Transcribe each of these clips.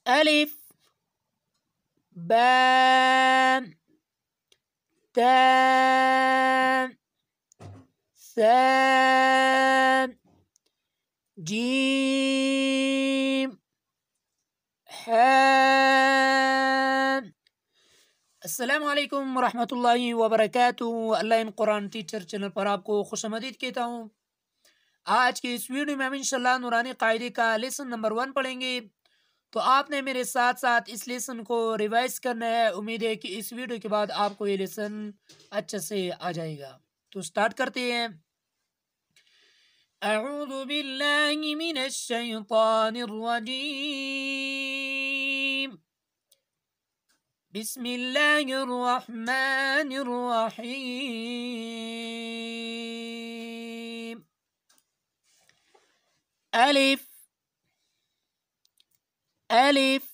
الف با تا ثا جيم حا. السلام علیکم ورحمۃ اللہ وبرکاتہ. اللہ ان قرآن ٹیچر چینل پر آپ کو خوش آمدید کہتا ہوں. آج کے اس ویڈیو میں ہم انشاءاللہ نورانی قاعدے کا لیسن نمبر 1 پڑھیں گے. تو آپ نے میرے ساتھ ساتھ اس لیسن کو ریوائز کرنا ہے. امید ہے کہ اس ویڈیو کے بعد آپ کو یہ لیسن اچھے سے آ جائے گا. تو سٹارٹ کرتے ہیں. اعوذ باللہ من الشیطان الرجیم. بسم اللہ الرحمن الرحیم. الف الف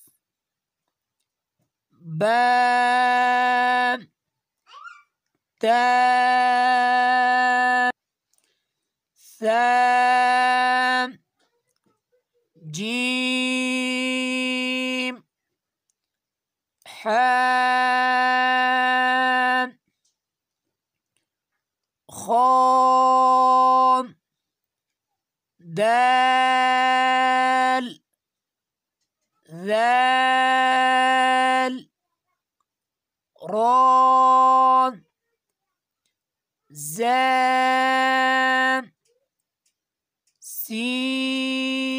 با تا ثا جيم حا خا دال ذال را زا سين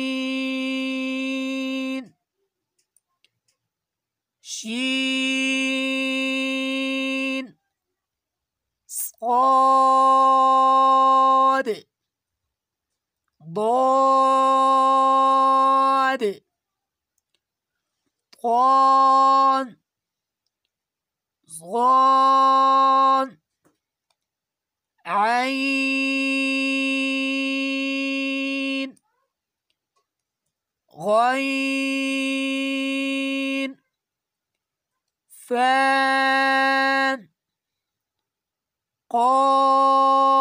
شين صاد ضاد طا ظا عين غين فا قاف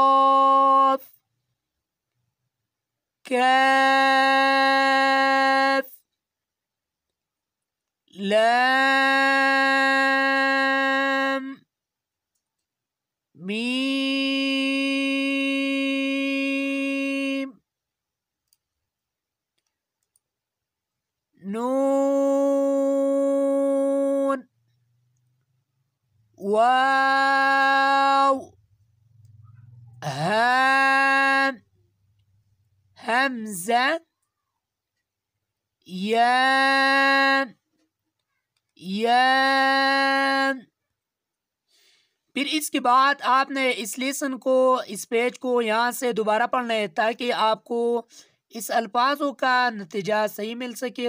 كاف لام ميم نون واو هام حمزہ یا پھر اس کے بعد آپ نے اس لیسن کو اس پیج کو یہاں سے دوبارہ پڑھنا ہے تاکہ آپ کو اس الفاظوں کا نتیجہ صحیح مل سکے.